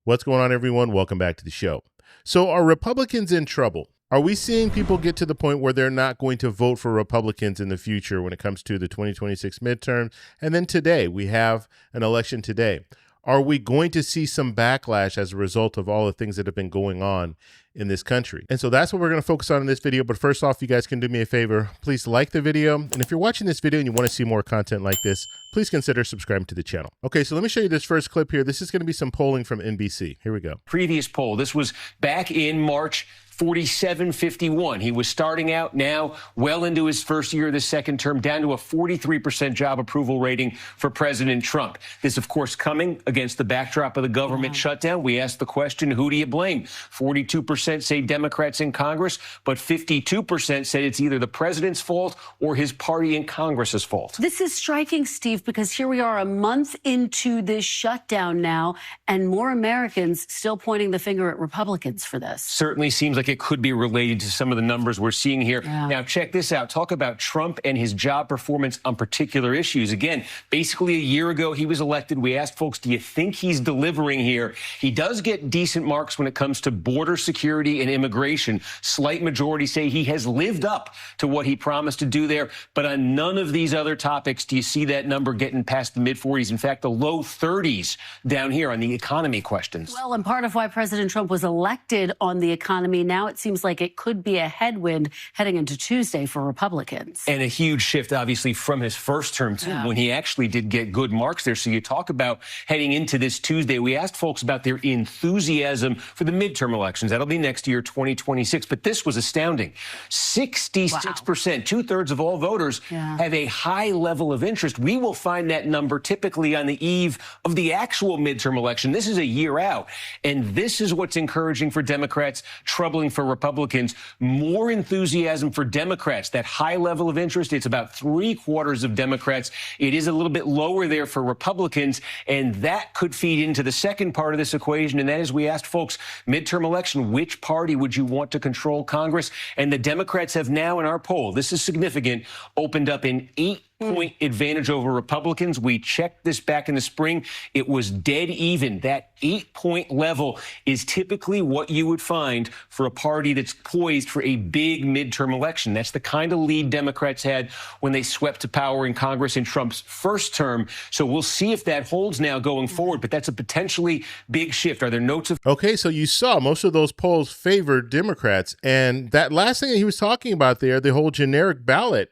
What's going on, everyone? Welcome back to the show. So are Republicans in trouble? Are we seeing people get to the point where they're not going to vote for Republicans in the future when it comes to the 2026 midterms? And then today, we have an election today. Are we going to see some backlash as a result of all the things that have been going on in this country? And so that's what we're going to focus on in this video. But first off, you guys can do me a favor. Please like the video. And if you're watching this video and you want to see more content like this, please consider subscribing to the channel. Okay, so let me show you this first clip here. This is going to be some polling from NBC. Here we go. Previous poll. This was back in March. 47-51. He was starting out now well into his first year of the second term, down to a 43% job approval rating for President Trump. This, of course, coming against the backdrop of the government shutdown. We asked the question, who do you blame? 42% say Democrats in Congress, but 52% said it's either the president's fault or his party in Congress's fault. This is striking, Steve, because here we are a month into this shutdown now, and more Americans still pointing the finger at Republicans for this. Certainly seems like it could be related to some of the numbers we're seeing here. Yeah. Now, check this out. Talk about Trump and his job performance on particular issues. Again, basically a year ago, he was elected. We asked folks, do you think he's delivering here? He does get decent marks when it comes to border security and immigration. Slight majority say he has lived up to what he promised to do there. But on none of these other topics do you see that number getting past the mid-40s. In fact, the low 30s down here on the economy questions. Well, and part of why President Trump was elected on the economy, now it seems like it could be a headwind heading into Tuesday for Republicans. And a huge shift, obviously, from his first term, too, when he actually did get good marks there. So you talk about heading into this Tuesday. We asked folks about their enthusiasm for the midterm elections. That'll be next year, 2026. But this was astounding. 66%, two-thirds of all voters have a high level of interest. We will find that number typically on the eve of the actual midterm election. This is a year out. And this is what's encouraging for Democrats, troubling for Republicans. More enthusiasm for Democrats. That high level of interest, it's about 3/4 of Democrats. It is a little bit lower there for Republicans, and that could feed into the second part of this equation, and that is we asked folks, midterm election, which party would you want to control Congress? And the Democrats have now, in our poll, this is significant, opened up an 8-point advantage over Republicans. We checked this back in the spring. It was dead even. That 8-point level is typically what you would find for a party that's poised for a big midterm election. That's the kind of lead Democrats had when they swept to power in Congress in Trump's first term. So we'll see if that holds now going forward, but that's a potentially big shift. Are there notes of... Okay, so you saw most of those polls favored Democrats. And that last thing that he was talking about there, the whole generic ballot,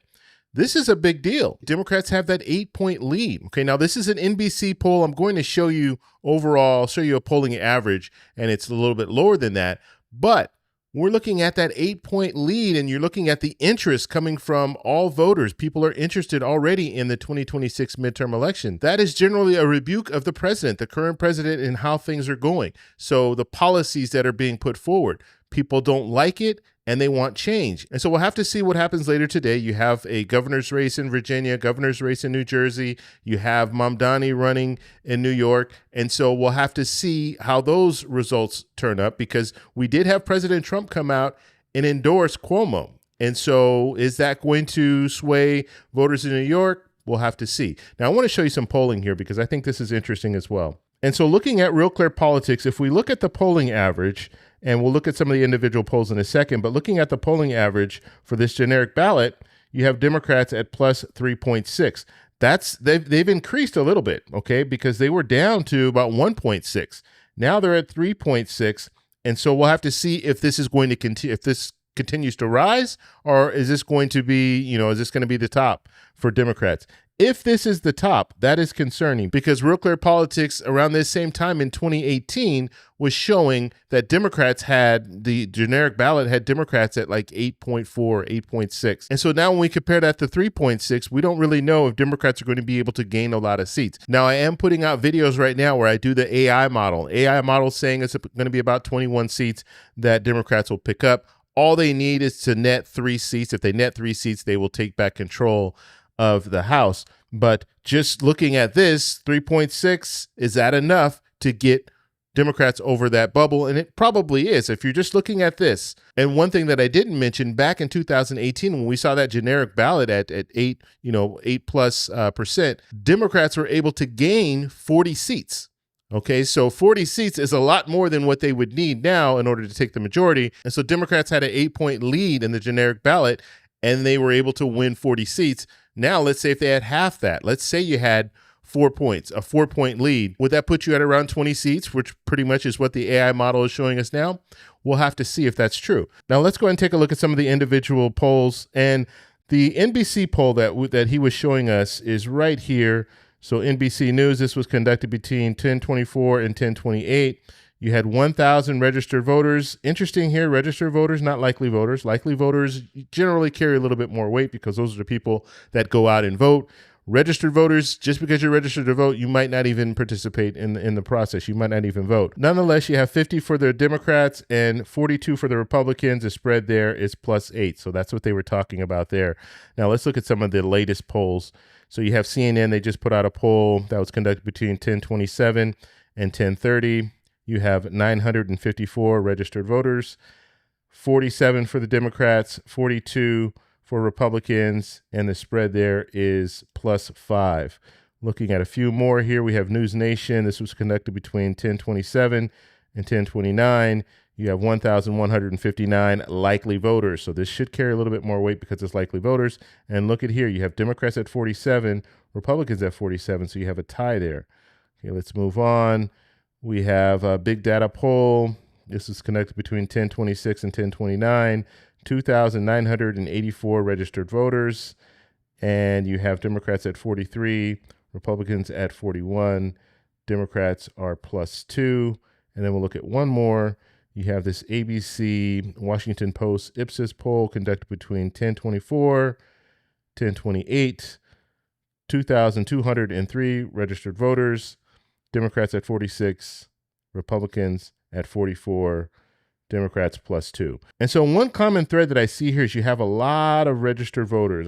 this is a big deal. Democrats have that 8-point lead. Okay, now this is an NBC poll. I'm going to show you overall, I'll show you a polling average, and it's a little bit lower than that. But we're looking at that 8-point lead, and you're looking at the interest coming from all voters. People are interested already in the 2026 midterm election. That is generally a rebuke of the president, the current president, and how things are going. So the policies that are being put forward, people don't like it, and they want change. And so we'll have to see what happens later today. You have a governor's race in Virginia, governor's race in New Jersey. You have Mamdani running in New York. And so we'll have to see how those results turn up, because we did have President Trump come out and endorse Cuomo. And so is that going to sway voters in New York? We'll have to see. Now, I want to show you some polling here because I think this is interesting as well. And so looking at Real Clear Politics, if we look at the polling average, and we'll look at some of the individual polls in a second, but looking at the polling average for this generic ballot, you have Democrats at plus 3.6. They've increased a little bit, okay, because they were down to about 1.6. Now they're at 3.6, and so we'll have to see if this is going to continue, if this continues to rise, or is this going to be, is this going to be the top for Democrats? If this is the top, that is concerning, because Real Clear Politics around this same time in 2018 was showing that Democrats had, the generic ballot had Democrats at like 8.4, 8.6. And so now when we compare that to 3.6, we don't really know if Democrats are going to be able to gain a lot of seats. Now, I am putting out videos right now where I do the AI model. AI model saying it's going to be about 21 seats that Democrats will pick up. All they need is to net 3 seats. If they net 3 seats, they will take back control of the House. But just looking at this, 3.6, is that enough to get Democrats over that bubble? And it probably is if you're just looking at this. And one thing that I didn't mention, back in 2018, when we saw that generic ballot at 8+%, Democrats were able to gain 40 seats. Okay, so 40 seats is a lot more than what they would need now in order to take the majority. And so Democrats had an 8-point lead in the generic ballot, and they were able to win 40 seats. Now, let's say if they had half that, let's say you had 4 points, a 4-point lead. Would that put you at around 20 seats, which pretty much is what the AI model is showing us now? We'll have to see if that's true. Now, let's go ahead and take a look at some of the individual polls. And the NBC poll that he was showing us is right here. So NBC News, this was conducted between 1024 and 1028. You had 1,000 registered voters. Interesting here, registered voters, not likely voters. Likely voters generally carry a little bit more weight because those are the people that go out and vote. Registered voters, just because you're registered to vote, you might not even participate in the process. You might not even vote. Nonetheless, you have 50 for the Democrats and 42 for the Republicans. The spread there is +8. So that's what they were talking about there. Now let's look at some of the latest polls. So you have CNN. They just put out a poll that was conducted between 1027 and 1030. You have 954 registered voters, 47 for the Democrats, 42 for Republicans, and the spread there is +5. Looking at a few more here, we have News Nation. This was conducted between 1027 and 1029. You have 1,159 likely voters. So this should carry a little bit more weight because it's likely voters. And look at here, you have Democrats at 47, Republicans at 47, so you have a tie there. Okay, let's move on. We have a big data poll. This is conducted between 1026 and 1029. 2,984 registered voters, and you have Democrats at 43, Republicans at 41. Democrats are +2. And then we'll look at one more. You have this ABC Washington Post Ipsos poll conducted between 1024, 1028, 2,203 registered voters, Democrats at 46, Republicans at 44, Democrats +2. And so one common thread that I see here is you have a lot of registered voters,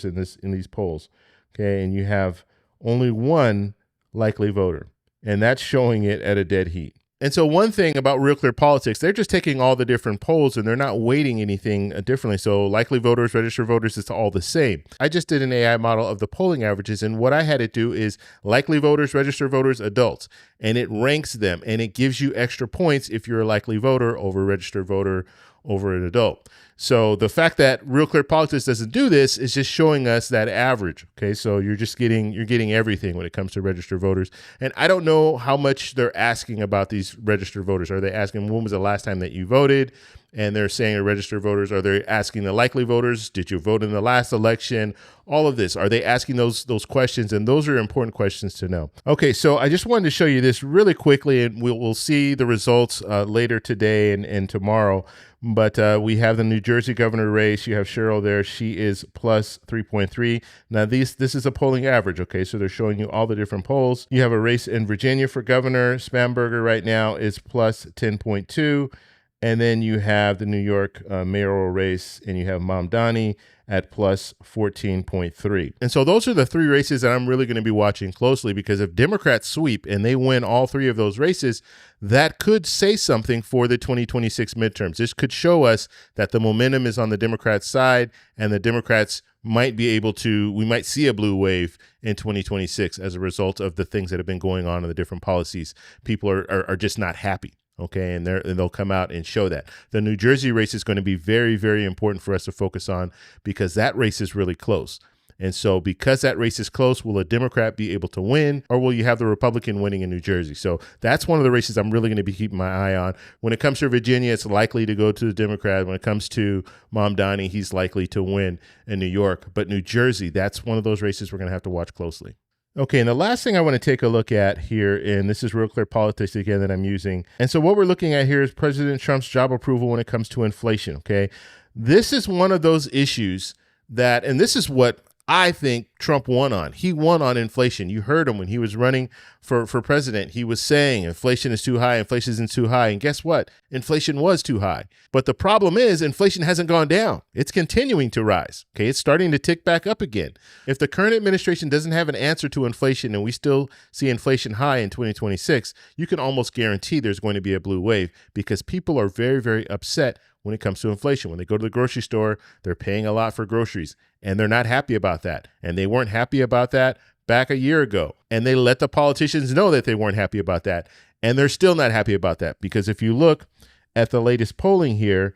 in these polls. Okay, and you have only one likely voter, and that's showing it at a dead heat. And so one thing about Real Clear Politics, they're just taking all the different polls and they're not weighting anything differently. So likely voters, registered voters, it's all the same. I just did an AI model of the polling averages, and what I had it do is likely voters, registered voters, adults, and it ranks them and it gives you extra points if you're a likely voter over a registered voter over an adult. So the fact that Real Clear Politics doesn't do this is just showing us that average. Okay, so you're getting everything when it comes to registered voters. And I don't know how much they're asking about these registered voters. Are they asking when was the last time that you voted? And they're saying registered voters. Are they asking the likely voters? Did you vote in the last election? All of this. Are they asking those questions? And those are important questions to know. Okay, so I just wanted to show you this really quickly, and we'll see the results later today and tomorrow. But we have the New Jersey governor race. You have Cheryl there. She is +3.3. Now, this is a polling average, okay? So they're showing you all the different polls. You have a race in Virginia for governor. Spamberger right now is +10.2. And then you have the New York mayoral race, and you have Mamdani at +14.3. And so those are the three races that I'm really going to be watching closely, because if Democrats sweep and they win all three of those races, that could say something for the 2026 midterms. This could show us that the momentum is on the Democrats' side, and the Democrats might be able to, we might see a blue wave in 2026 as a result of the things that have been going on in the different policies. People are just not happy. Okay, and they'll come out and show that. The New Jersey race is going to be very, very important for us to focus on, because that race is really close. And so because that race is close, will a Democrat be able to win, or will you have the Republican winning in New Jersey? So that's one of the races I'm really going to be keeping my eye on. When it comes to Virginia, it's likely to go to the Democrat. When it comes to Mamdani, he's likely to win in New York. But New Jersey, that's one of those races we're going to have to watch closely. Okay, and the last thing I want to take a look at here, and this is Real Clear Politics again that I'm using. And so what we're looking at here is President Trump's job approval when it comes to inflation, okay? This is one of those issues that, and this is what I think Trump won on. He won on inflation. You heard him when he was running for president. He was saying inflation is too high, inflation isn't too high. And guess what? Inflation was too high. But the problem is inflation hasn't gone down. It's continuing to rise. Okay, it's starting to tick back up again. If the current administration doesn't have an answer to inflation and we still see inflation high in 2026, you can almost guarantee there's going to be a blue wave, because people are very, very upset when it comes to inflation. When they go to the grocery store, they're paying a lot for groceries, and they're not happy about that. And they weren't happy about that back a year ago, and they let the politicians know that they weren't happy about that. And they're still not happy about that, because if you look at the latest polling here,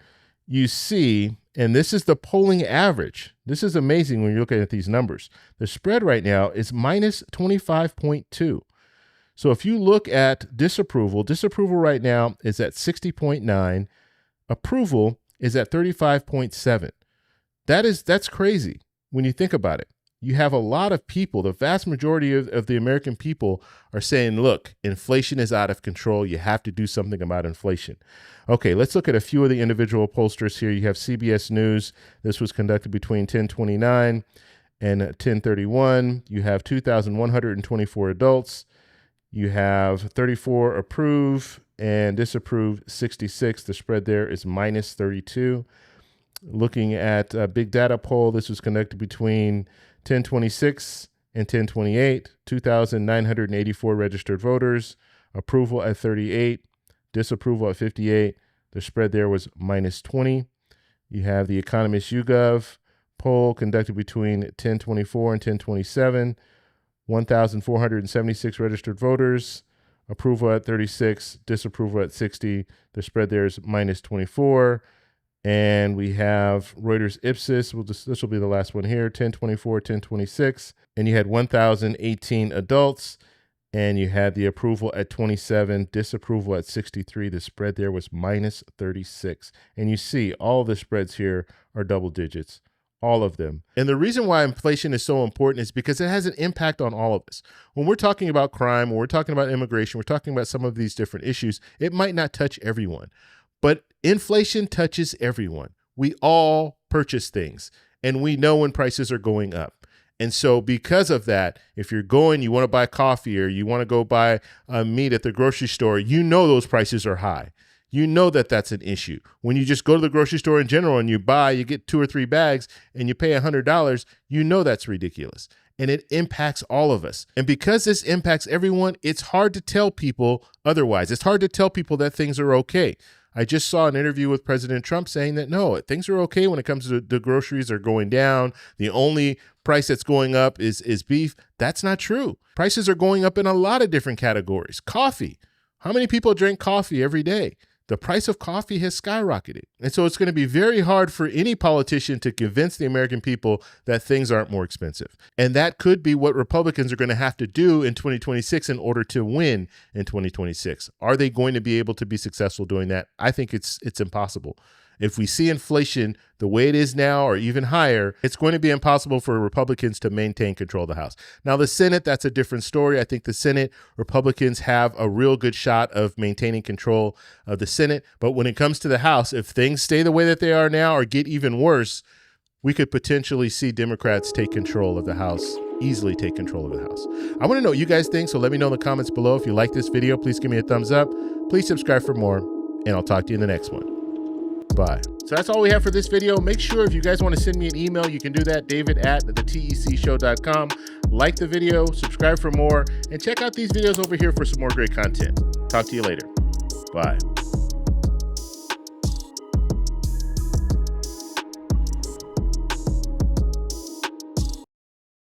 you see, and this is the polling average. This is amazing when you're looking at these numbers. The spread right now is minus 25.2. So if you look at disapproval right now is at 60.9. Approval is at 35.7. That's crazy when you think about it. You have a lot of people, the vast majority of the American people are saying, look, inflation is out of control. You have to do something about inflation. Okay, let's look at a few of the individual pollsters here. You have CBS News. This was conducted between 10/29 and 10/31. You have 2,124 adults. You have 34 approve and disapprove 66. The spread there is minus 32. Looking at a big data poll, this was conducted between 10/26 and 10/28, 2,984 registered voters, approval at 38, disapproval at 58. The spread there was minus 20. You have the Economist YouGov poll conducted between 10/24 and 10/27, 1,476 registered voters, approval at 36, disapproval at 60. The spread there is minus 24. And we have Reuters Ipsos. This will be the last one here, 10/24, 10/26. And you had 1,018 adults, and you had the approval at 27, disapproval at 63. The spread there was minus 36. And you see all the spreads here are double digits, all of them. And the reason why inflation is so important is because it has an impact on all of us. When we're talking about crime, when we're talking about immigration, we're talking about some of these different issues, it might not touch everyone. But inflation touches everyone. We all purchase things, and we know when prices are going up. And so because of that, if you're going, you want to buy coffee or you want to go buy meat at the grocery store, you know those prices are high. You know that that's an issue. When you just go to the grocery store in general and you get 2 or 3 bags and you pay $100, you know that's ridiculous. And it impacts all of us. And because this impacts everyone, it's hard to tell people otherwise. It's hard to tell people that things are okay. I just saw an interview with President Trump saying that, no, things are okay when it comes to the groceries are going down. The only price that's going up is beef. That's not true. Prices are going up in a lot of different categories. Coffee. How many people drink coffee every day? The price of coffee has skyrocketed. And so it's going to be very hard for any politician to convince the American people that things aren't more expensive. And that could be what Republicans are going to have to do in 2026 in order to win in 2026. Are they going to be able to be successful doing that? I think it's impossible. If we see inflation the way it is now or even higher, it's going to be impossible for Republicans to maintain control of the House. Now, the Senate, that's a different story. I think the Senate, Republicans have a real good shot of maintaining control of the Senate. But when it comes to the House, if things stay the way that they are now or get even worse, we could potentially see Democrats take control of the House, easily take control of the House. I want to know what you guys think, so let me know in the comments below. If you like this video, please give me a thumbs up. Please subscribe for more, and I'll talk to you in the next one. Bye. So that's all we have for this video. Make sure if you guys want to send me an email, you can do that, david@thetecshow.com. Like the video, subscribe for more, and check out these videos over here for some more great content. Talk to you later. Bye.